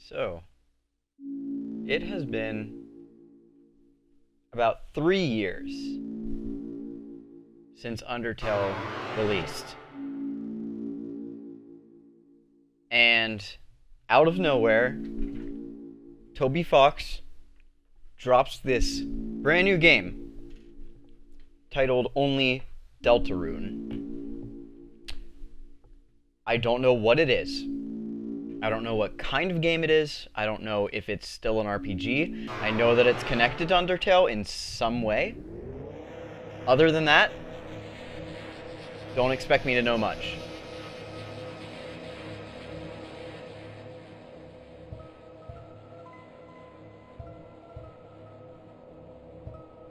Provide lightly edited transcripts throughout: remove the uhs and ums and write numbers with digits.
So, it has been about 3 years since Undertale released. And out of nowhere, Toby Fox drops this brand new game titled only Deltarune. I don't know what it is. I don't know what kind of game it is. I don't know if it's still an RPG. I know that it's connected to Undertale in some way. Other than that, don't expect me to know much.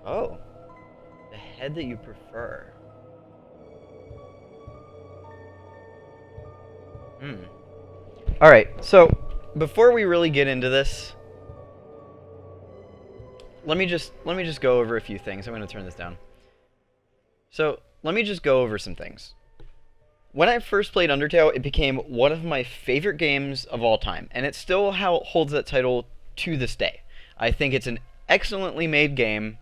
Oh, the head that you prefer. Alright, so before we really get into this, let me just go over a few things. I'm going to turn this down. So, let me just go over some things. When I first played Undertale, it became one of my favorite games of all time, and it still holds that title to this day. I think it's an excellently made game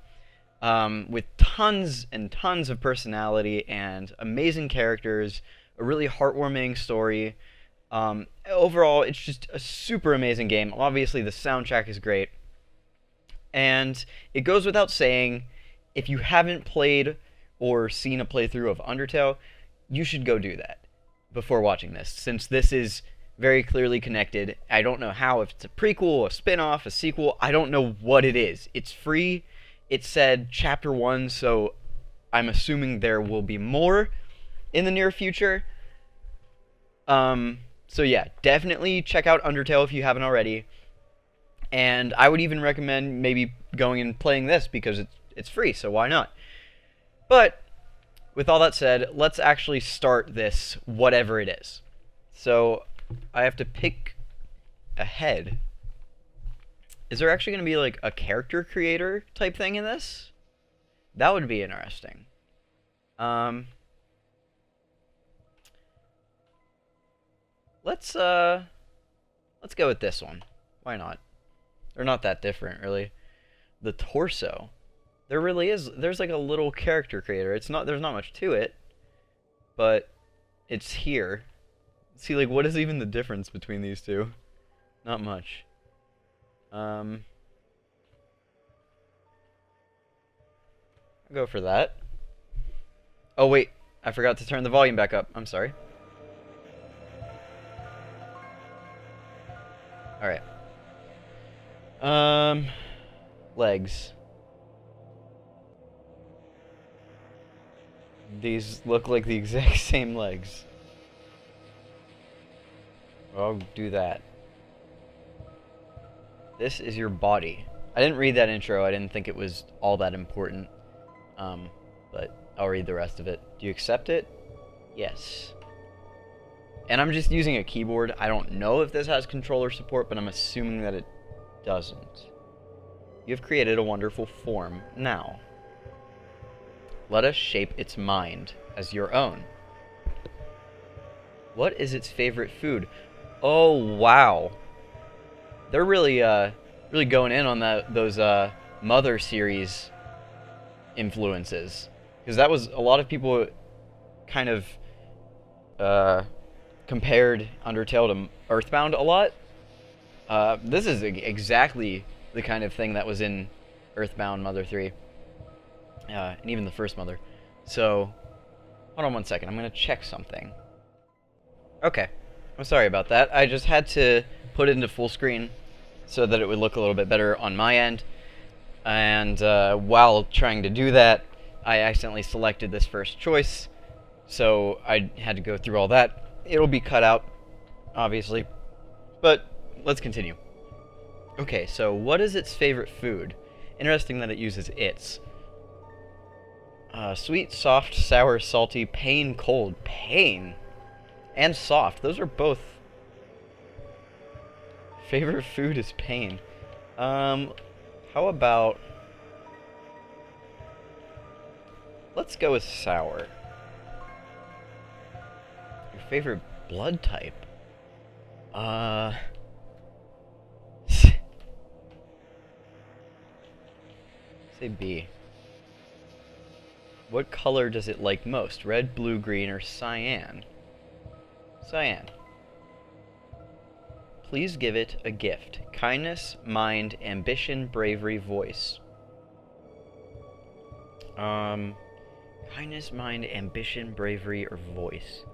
with tons and tons of personality and amazing characters, a really heartwarming story. Overall, it's just a super amazing game. Obviously, the soundtrack is great. And it goes without saying, if you haven't played or seen a playthrough of Undertale, you should go do that before watching this, since this is very clearly connected. I don't know how, if it's a prequel, a spin-off, a sequel, I don't know what it is. It's free. It said Chapter 1, so I'm assuming there will be more in the near future. So yeah, definitely check out Undertale if you haven't already. And I would even recommend maybe going and playing this because it's free, so why not? But with all that said, let's actually start this, whatever it is. So I have to pick a head. Is there actually going to be like a character creator type thing in this? That would be interesting. Let's go with this one. Why not? They're not that different, really. The torso. There really is. There's like a little character creator. It's not. There's not much to it, but it's here. See, like, what is even the difference between these two? Not much. I'll go for that. Oh wait, I forgot to turn the volume back up. I'm sorry. Alright. Legs. These look like the exact same legs. I'll do that. This is your body. I didn't read that intro. I didn't think it was all that important. But I'll read the rest of it. Do you accept it? Yes. And I'm just using a keyboard. I don't know if this has controller support, but I'm assuming that it doesn't. You have created a wonderful form. Now, let us shape its mind as your own. What is its favorite food? Oh, wow. They're really going in on those Mother series influences. Because that was, a lot of people kind of compared Undertale to Earthbound a lot. This is exactly the kind of thing that was in Earthbound Mother 3. And even the first Mother. So, hold on one second. I'm going to check something. Okay. I'm sorry about that. I just had to put it into full screen so that it would look a little bit better on my end. And while trying to do that, I accidentally selected this first choice. So I had to go through all that. It'll be cut out, obviously. But let's continue. Okay, so what is its favorite food? Interesting that it uses its. Sweet, soft, sour, salty, pain, cold. Pain and soft. Those are both. Favorite food is pain. How about... Let's go with sour. Your favorite blood type? Say B. What color does it like most? Red, blue, green, or cyan? Cyan. Please give it a gift. Kindness, mind, ambition, bravery, voice. Kindness, mind, ambition, bravery, or voice.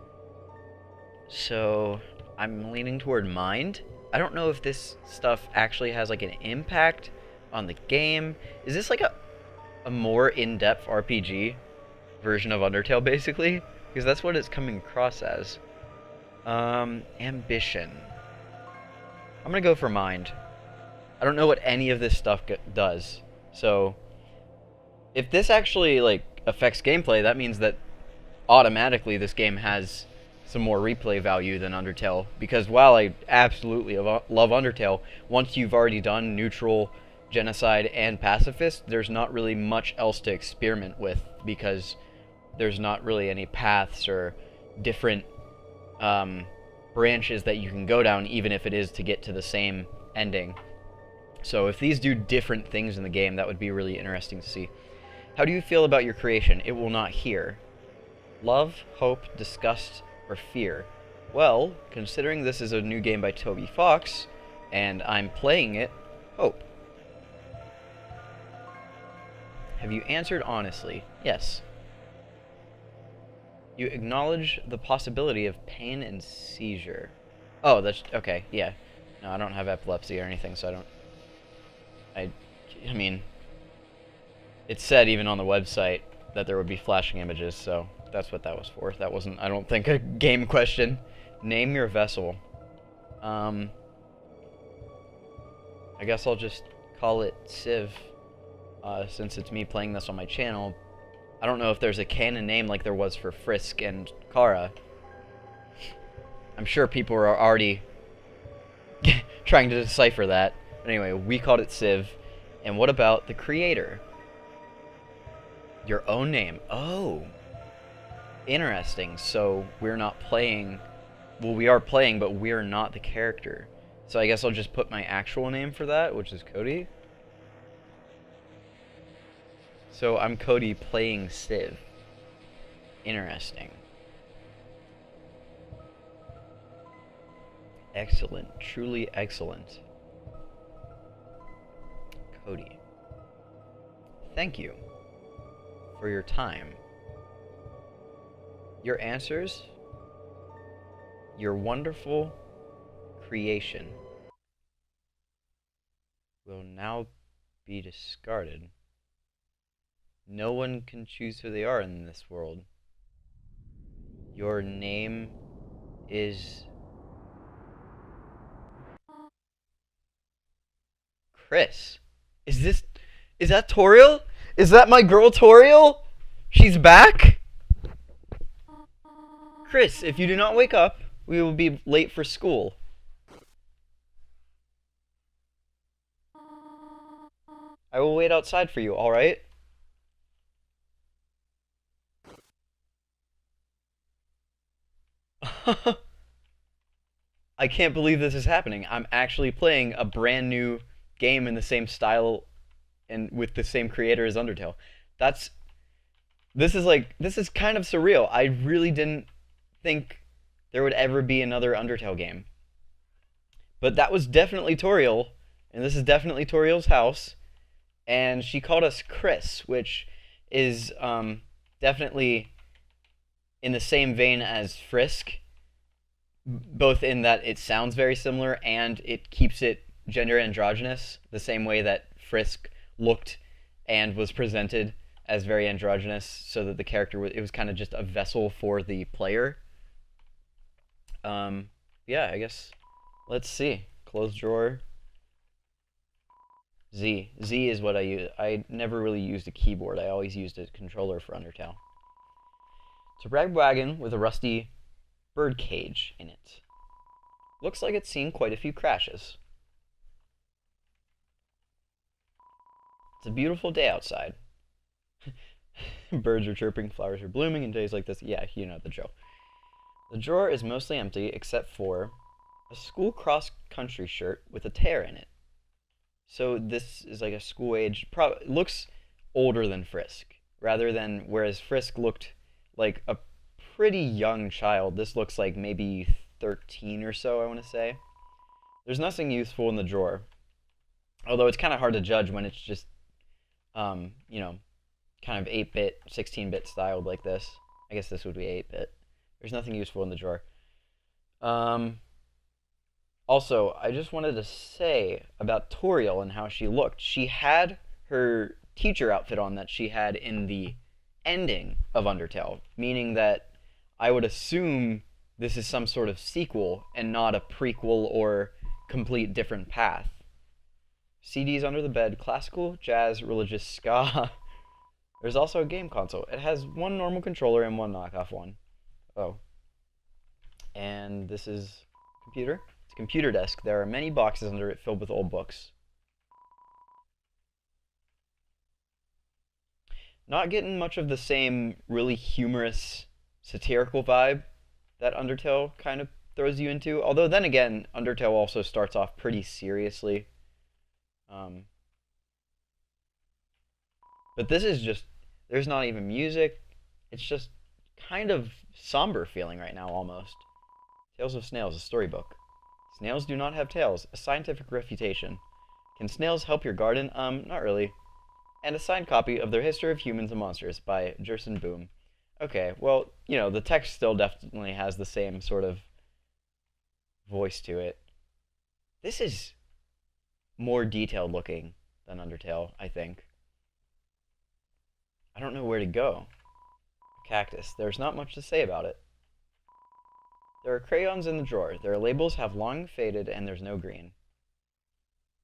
So, I'm leaning toward mind. I don't know if this stuff actually has like an impact on the game. Is this like a more in-depth RPG version of Undertale, basically? Because that's what it's coming across as. Ambition. I'm gonna go for mind. I don't know what any of this stuff does. So, if this actually, like, affects gameplay, that means that automatically this game has some more replay value than Undertale. Because while I absolutely love Undertale, once you've already done neutral, genocide, and pacifist, there's not really much else to experiment with, because there's not really any paths or different branches that you can go down, even if it is to get to the same ending. So if these do different things in the game, that would be really interesting to see. How do you feel about your creation? It will not hear. Love, hope, disgust, or fear? Well, considering this is a new game by Toby Fox, and I'm playing it, hope. Have you answered honestly? Yes. You acknowledge the possibility of pain and seizure. Oh, that's okay. Yeah. No, I don't have epilepsy or anything, so I don't. I mean, it said even on the website that there would be flashing images, so that's what that was for. That wasn't, I don't think, a game question. Name your vessel. I guess I'll just call it Civ, since it's me playing this on my channel. I don't know if there's a canon name like there was for Frisk and Kara. I'm sure people are already trying to decipher that. But anyway, we called it Civ. And what about the creator? Your own name. Oh. Interesting. So we're not playing... Well, we are playing, but we're not the character. So I guess I'll just put my actual name for that, which is Cody. So I'm Cody playing Civ. Interesting. Excellent. Truly excellent. Cody. Thank you for your time. Your answers. Your wonderful creation will now be discarded. No one can choose who they are in this world. Your name is Chris. Is that Toriel? Is that my girl Toriel? She's back? Chris, if you do not wake up, we will be late for school. I will wait outside for you, alright? I can't believe this is happening. I'm actually playing a brand new game in the same style and with the same creator as Undertale. This is kind of surreal. I really didn't think there would ever be another Undertale game. But that was definitely Toriel, and this is definitely Toriel's house, and she called us Chris, which is definitely in the same vein as Frisk, both in that it sounds very similar and it keeps it gender androgynous, the same way that Frisk looked and was presented as very androgynous, so that the character it was kind of just a vessel for the player. Yeah, I guess let's see. Close drawer. Z. Z is what I use. I never really used a keyboard. I always used a controller for Undertale. It's a ragwagon with a rusty bird cage in it. Looks like it's seen quite a few crashes. It's a beautiful day outside. Birds are chirping, flowers are blooming, and days like this. Yeah, you know the joke. The drawer is mostly empty except for a school cross-country shirt with a tear in it. So this is like a school-age... looks older than Frisk, rather than whereas Frisk looked like a pretty young child. This looks like maybe 13 or so, I want to say. There's nothing useful in the drawer, although it's kind of hard to judge when it's just, you know, kind of 8-bit, 16-bit styled like this. I guess this would be 8-bit. There's nothing useful in the drawer. Also, I just wanted to say about Toriel and how she looked. She had her teacher outfit on that she had in the ending of Undertale, meaning that I would assume this is some sort of sequel and not a prequel or complete different path. CDs under the bed, classical, jazz, religious, ska. There's also a game console. It has one normal controller and one knockoff one. Oh. And this is computer. It's a computer desk. There are many boxes under it filled with old books. Not getting much of the same really humorous, satirical vibe that Undertale kind of throws you into. Although then again, Undertale also starts off pretty seriously. But this is just, there's not even music. It's just kind of somber feeling right now almost. Tales of Snails, a storybook. Snails do not have tails. A scientific refutation. Can snails help your garden? Not really. And a signed copy of Their History of Humans and Monsters by Jerson Boom. Okay, well, you know, the text still definitely has the same sort of voice to it. This is more detailed looking than Undertale, I think. I don't know where to go. Cactus. There's not much to say about it. There are crayons in the drawer. Their labels have long faded and there's no green.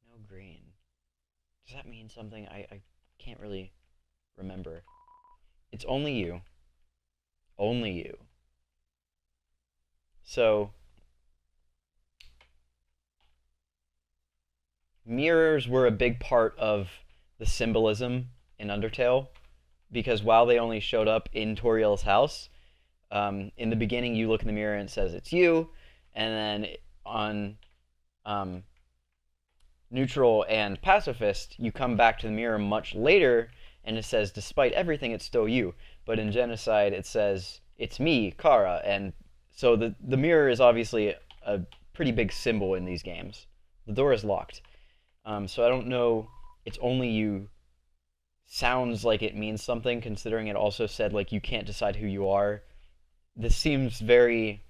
No green. Does that mean something? I can't really remember. It's only you. Only you. So, mirrors were a big part of the symbolism in Undertale, because while they only showed up in Toriel's house, in the beginning you look in the mirror and it says it's you, and then on Neutral and Pacifist, you come back to the mirror much later and it says, despite everything, it's still you. But in Genocide, it says, it's me, Kara. And so the mirror is obviously a pretty big symbol in these games. The door is locked. So I don't know, it's only you sounds like it means something, considering it also said, like, you can't decide who you are. This seems very,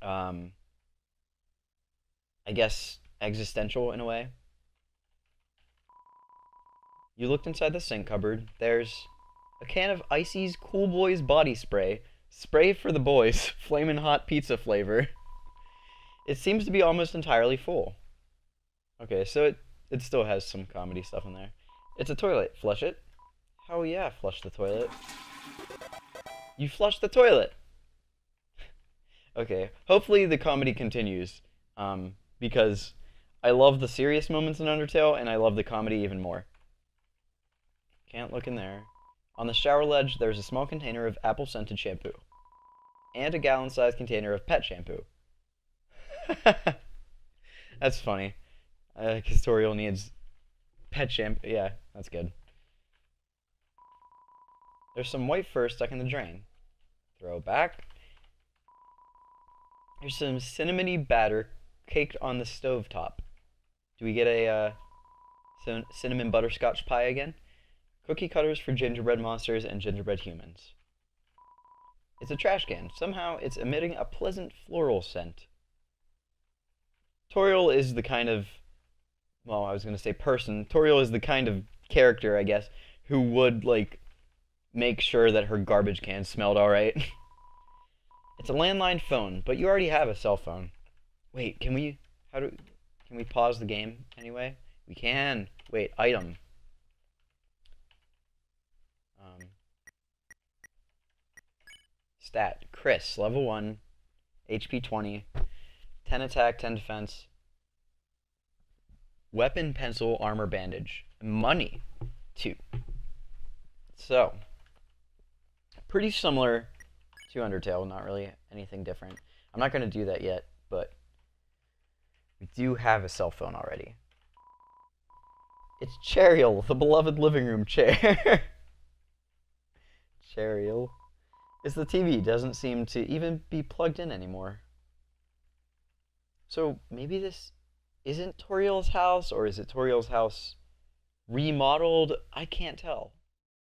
I guess, existential in a way. You looked inside the sink cupboard. There's a can of Icy's Cool Boys body spray. Spray for the boys. Flamin' hot pizza flavor. It seems to be almost entirely full. Okay, so it still has some comedy stuff in there. It's a toilet. Flush it. Oh yeah, flush the toilet. You flushed the toilet! Okay, hopefully the comedy continues. Because I love the serious moments in Undertale, and I love the comedy even more. Can't look in there. On the shower ledge, there's a small container of apple-scented shampoo. And a gallon-sized container of pet shampoo. That's funny. Because Toriel needs pet shampoo. Yeah, that's good. There's some white fur stuck in the drain. Throw it back. There's some cinnamony batter caked on the stovetop. Do we get a cinnamon butterscotch pie again? Cookie cutters for gingerbread monsters and gingerbread humans. It's a trash can. Somehow it's emitting a pleasant floral scent. Toriel is the kind of, well, I was going to say person. Toriel is the kind of character, I guess, who would, like, make sure that her garbage can smelled alright. It's a landline phone, but you already have a cell phone. Wait, can we pause the game anyway? We can. Wait, item. Stat. Chris, level 1, HP 20, 10 attack, 10 defense. Weapon, pencil, armor, bandage. Money, 2. So, pretty similar to Undertale, not really anything different. I'm not going to do that yet, but we do have a cell phone already. It's Cheryl, the beloved living room chair. Cheryl. It's the TV doesn't seem to even be plugged in anymore. So maybe this isn't Toriel's house, or is it Toriel's house remodeled? I can't tell.